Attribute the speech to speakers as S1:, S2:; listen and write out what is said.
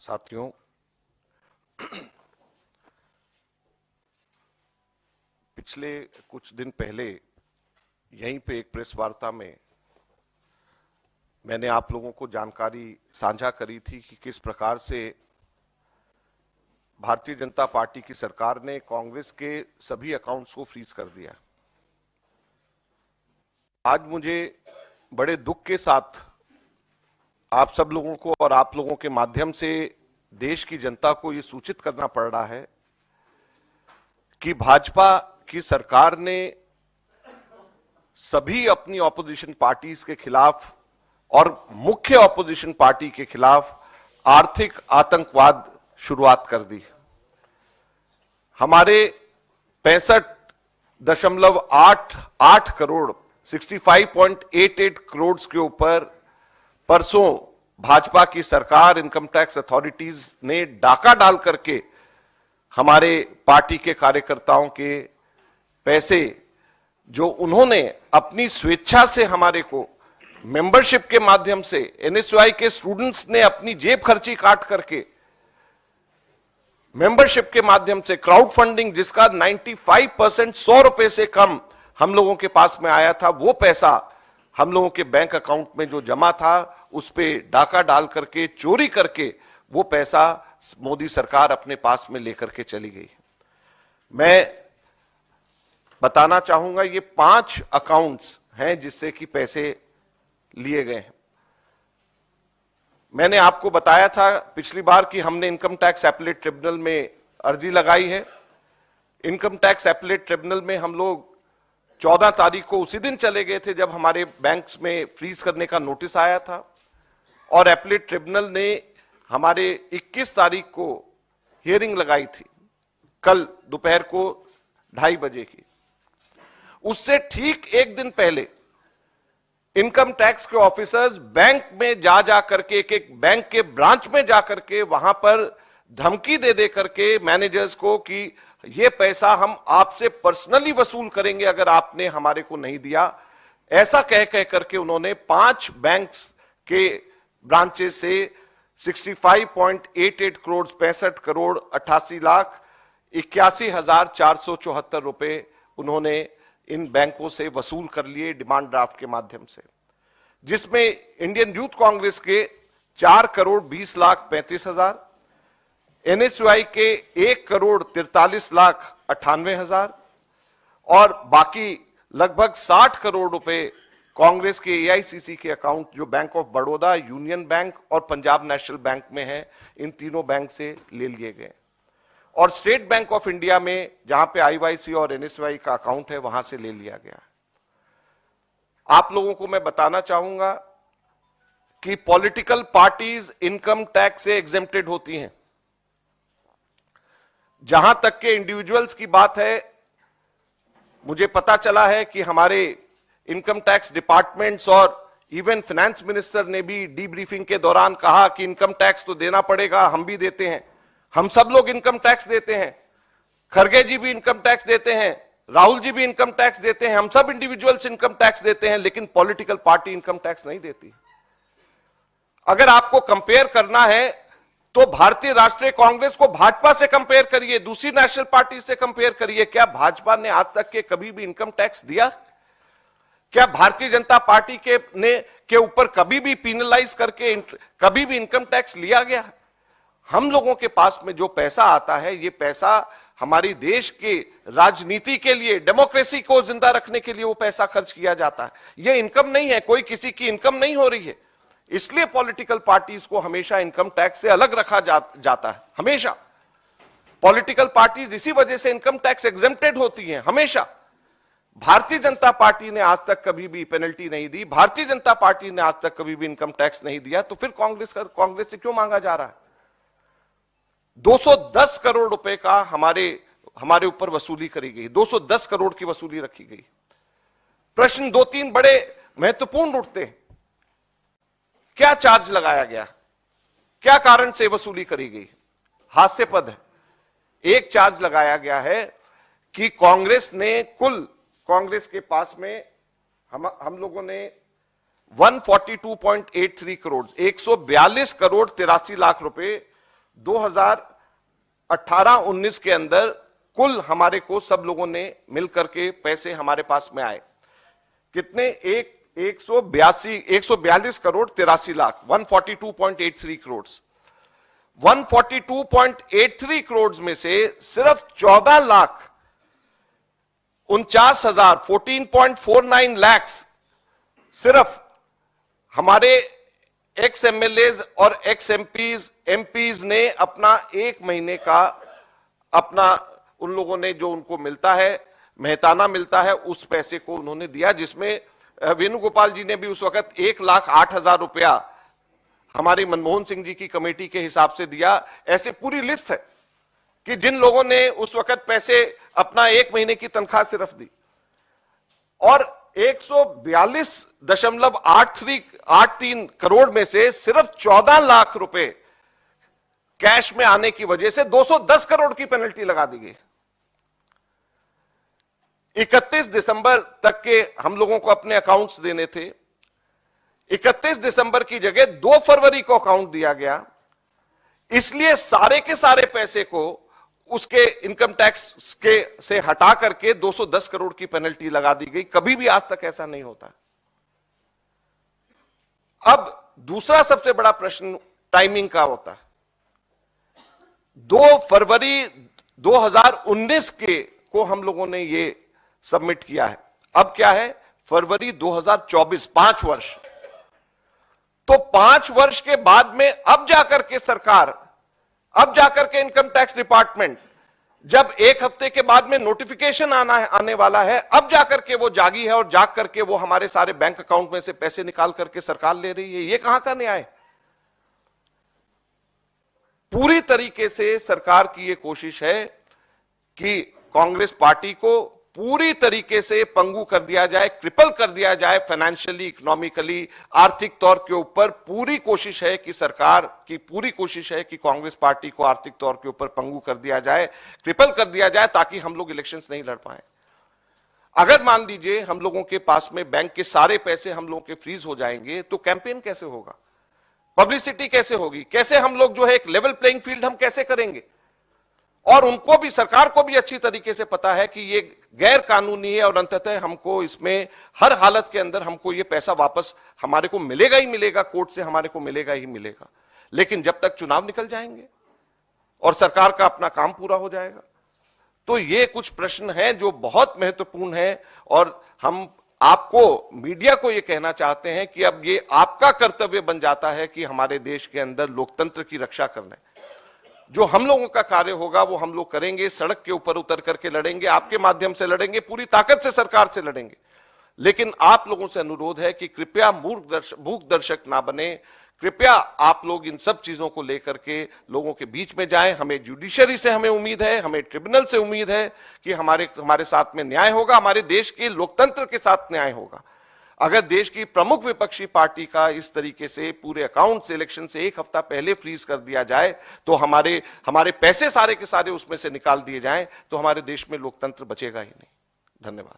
S1: साथियों, पिछले कुछ दिन पहले यहीं पे एक प्रेस वार्ता में मैंने आप लोगों को जानकारी साझा करी थी कि किस प्रकार से भारतीय जनता पार्टी की सरकार ने कांग्रेस के सभी अकाउंट्स को फ्रीज कर दिया। आज मुझे बड़े दुख के साथ आप सब लोगों को और आप लोगों के माध्यम से देश की जनता को यह सूचित करना पड़ रहा है कि भाजपा की सरकार ने सभी अपनी ऑपोजिशन पार्टीज के खिलाफ और मुख्य ऑपोजिशन पार्टी के खिलाफ आर्थिक आतंकवाद शुरुआत कर दी। हमारे 65.88 करोड़ 65.88 करोड़ के ऊपर परसों भाजपा की सरकार, इनकम टैक्स अथॉरिटीज ने डाका डाल करके हमारे पार्टी के कार्यकर्ताओं के पैसे जो उन्होंने अपनी स्वेच्छा से हमारे को मेंबरशिप के माध्यम से, एनएसयूआई के स्टूडेंट्स ने अपनी जेब खर्ची काट करके मेंबरशिप के माध्यम से क्राउड फंडिंग, जिसका 95% 100 रुपए से कम हम लोगों के पास में आया था, वो पैसा हम लोगों के बैंक अकाउंट में जो जमा था उस पे डाका डाल करके, चोरी करके वो पैसा मोदी सरकार अपने पास में लेकर के चली गई। मैं बताना चाहूंगा ये 5 अकाउंट्स हैं जिससे कि पैसे लिए गए हैं। मैंने आपको बताया था पिछली बार कि हमने इनकम टैक्स एपेलेट ट्रिब्यूनल में अर्जी लगाई है। इनकम टैक्स एपेलेट ट्रिब्यूनल में हम लोग 14 तारीख को उसी दिन चले गए थे जब हमारे बैंक्स में फ्रीज करने का नोटिस आया था, और एपेलेट ट्रिब्यूनल ने हमारे 21 तारीख को हियरिंग लगाई थी, कल दोपहर को 2:30 बजे की। उससे ठीक एक दिन पहले इनकम टैक्स के ऑफिसर्स बैंक में जा करके, एक बैंक के ब्रांच में जा करके वहां पर धमकी दे करके मैनेजर्स को कि ये पैसा हम आपसे पर्सनली वसूल करेंगे अगर आपने हमारे को नहीं दिया, ऐसा कह करके उन्होंने 5 बैंक्स के ब्रांचेस से 65.88 करोड़ 65 करोड़ 88 लाख 81,474 रुपए उन्होंने इन बैंकों से वसूल कर लिए डिमांड ड्राफ्ट के माध्यम से, जिसमें इंडियन यूथ कांग्रेस के 4 करोड़ 20 लाख 35 हजार, एनएसयूआई के 1 करोड़ 43 लाख 98 हजार और बाकी लगभग 60 करोड़ रुपए कांग्रेस के एआईसीसी के अकाउंट जो bank of Baroda, union bank और पंजाब नेशनल बैंक में है, इन तीनों बैंक से ले लिए गए। और स्टेट बैंक ऑफ इंडिया में जहां पे आईवाईसी और एनएसयूआई का अकाउंट है, वहां से ले लिया गया। आप लोगों को मैं बताना चाहूंगा कि पॉलिटिकल पार्टीज इनकम टैक्स से एग्जेम्प्टेड होती हैं। जहां तक के इंडिविजुअल्स की बात है, मुझे पता चला है कि हमारे इनकम टैक्स डिपार्टमेंट्स और इवन फाइनेंस मिनिस्टर ने भी डीब्रीफिंग के दौरान कहा कि इनकम टैक्स तो देना पड़ेगा, हम भी देते हैं, हम सब लोग इनकम टैक्स देते हैं, खरगे जी भी इनकम टैक्स देते हैं, राहुल जी भी इनकम टैक्स देते हैं, हम सब इंडिविजुअल्स इनकम टैक्स देते हैं, लेकिन पॉलिटिकल पार्टी इनकम टैक्स नहीं देती। अगर आपको कंपेयर करना है तो भारतीय राष्ट्रीय कांग्रेस को भाजपा से कंपेयर करिए, दूसरी नेशनल पार्टी से कंपेयर करिए। क्या भाजपा ने आज तक के कभी भी इनकम टैक्स दिया? क्या भारतीय जनता पार्टी के ऊपर कभी भी पीनलाइज करके कभी भी इनकम टैक्स लिया गया? हम लोगों के पास में जो पैसा आता है, ये पैसा हमारी देश के राजनीति के लिए, डेमोक्रेसी को जिंदा रखने के लिए वो पैसा खर्च किया जाता है। ये इनकम नहीं है, कोई किसी की इनकम नहीं हो रही है। इसलिए पॉलिटिकल पार्टीज को हमेशा इनकम टैक्स से अलग रखा जाता है। हमेशा पॉलिटिकल पार्टीज इसी वजह से इनकम टैक्स एग्जेम्प्टेड होती हैं हमेशा। भारतीय जनता पार्टी ने आज तक कभी भी पेनल्टी नहीं दी, भारतीय जनता पार्टी ने आज तक कभी भी इनकम टैक्स नहीं दिया, तो फिर कांग्रेस से क्यों मांगा जा रहा है? 210 करोड़ रुपए का हमारे ऊपर वसूली करी गई, 210 करोड़ की वसूली रखी गई। प्रश्न 2-3 बड़े महत्वपूर्ण उठते हैं। क्या चार्ज लगाया गया? क्या कारण से वसूली करी गई? हास्यास्पद है। एक चार्ज लगाया गया है कि कांग्रेस के पास में हम लोगों ने 142.83 करोड़ 142 करोड़ 83 लाख रुपए 2018-19 के अंदर कुल हमारे को सब लोगों ने मिलकर के पैसे हमारे पास में आए कितने, 142 करोड़ 83 लाख, 142.83 करोड़। 142.83 करोड़ में से सिर्फ 14 लाख 49,000 14.49 लाख सिर्फ हमारे एक्स एमएलएज और एक्स एमपीज ने अपना एक महीने का अपना उन लोगों ने जो उनको मिलता है, मेहताना मिलता है, उस पैसे को उन्होंने दिया, जिसमें वेणुगोपाल जी ने भी उस वक्त 1,08,000 रुपया हमारी मनमोहन सिंह जी की कमेटी के हिसाब से दिया। ऐसे पूरी लिस्ट है कि जिन लोगों ने उस वक्त पैसे अपना एक महीने की तनख्वाह सिर्फ दी। और 142.83 करोड़ में से सिर्फ 14 लाख रुपए कैश में आने की वजह से 210 करोड़ की पेनल्टी लगा दी गई। 31 दिसंबर तक के हम लोगों को अपने अकाउंट्स देने थे। 31 दिसंबर की जगह 2 फरवरी को अकाउंट दिया गया, इसलिए सारे के सारे पैसे को उसके इनकम टैक्स के से हटा करके 210 करोड़ की पेनल्टी लगा दी गई। कभी भी आज तक ऐसा नहीं होता। अब दूसरा सबसे बड़ा प्रश्न टाइमिंग का होता है। 2 फरवरी 2019 के को हम लोगों ने ये सबमिट किया है। अब क्या है, फरवरी 2024, 5 वर्ष। तो 5 वर्ष के बाद में अब जाकर के सरकार, अब जाकर के इनकम टैक्स डिपार्टमेंट, जब एक हफ्ते के बाद में नोटिफिकेशन आने वाला है, अब जाकर के वो जागी है और जाग करके वो हमारे सारे बैंक अकाउंट में से पैसे निकाल करके सरकार ले रही है। ये कहां का न्याय? पूरी तरीके से सरकार की ये कोशिश है कि कांग्रेस पार्टी को पूरी तरीके से पंगु कर दिया जाए, क्रिपल कर दिया जाए, फाइनेंशियली, इकोनॉमिकली, आर्थिक तौर के ऊपर। पूरी कोशिश है कि सरकार की पूरी कोशिश है कि कांग्रेस पार्टी को आर्थिक तौर के ऊपर पंगु कर दिया जाए, क्रिपल कर दिया जाए, ताकि हम लोग इलेक्शंस नहीं लड़ पाए। अगर मान लीजिए हम लोगों के पास में बैंक के सारे पैसे हम लोगों के फ्रीज हो जाएंगे, तो कैंपेन कैसे होगा, पब्लिसिटी कैसे होगी, कैसे हम लोग जो है एक लेवल प्लेइंग फील्ड हम कैसे करेंगे? और उनको भी, सरकार को भी अच्छी तरीके से पता है कि ये गैर कानूनी है और अंततः हमको इसमें हर हालत के अंदर हमको ये पैसा वापस हमारे को मिलेगा ही मिलेगा, कोर्ट से हमारे को मिलेगा ही मिलेगा। लेकिन जब तक चुनाव निकल जाएंगे और सरकार का अपना काम पूरा हो जाएगा, तो ये कुछ प्रश्न हैं जो बहुत महत्वपूर्ण है। और हम आपको, मीडिया को ये कहना चाहते हैं कि अब ये आपका कर्तव्य बन जाता है कि हमारे देश के अंदर लोकतंत्र की रक्षा करना है। जो हम लोगों का कार्य होगा वो हम लोग करेंगे, सड़क के ऊपर उतर करके लड़ेंगे, आपके माध्यम से लड़ेंगे, पूरी ताकत से सरकार से लड़ेंगे। लेकिन आप लोगों से अनुरोध है कि कृपया मूक दर्शक ना बने। कृपया आप लोग इन सब चीजों को लेकर के लोगों के बीच में जाएं। हमें जुडिशरी से हमें उम्मीद है, हमें ट्रिब्यूनल से उम्मीद है कि हमारे साथ में न्याय होगा, हमारे देश के लोकतंत्र के साथ न्याय होगा। अगर देश की प्रमुख विपक्षी पार्टी का इस तरीके से पूरे अकाउंट से इलेक्शन से एक हफ्ता पहले फ्रीज कर दिया जाए, तो हमारे पैसे सारे के सारे उसमें से निकाल दिए जाएं, तो हमारे देश में लोकतंत्र बचेगा ही नहीं। धन्यवाद।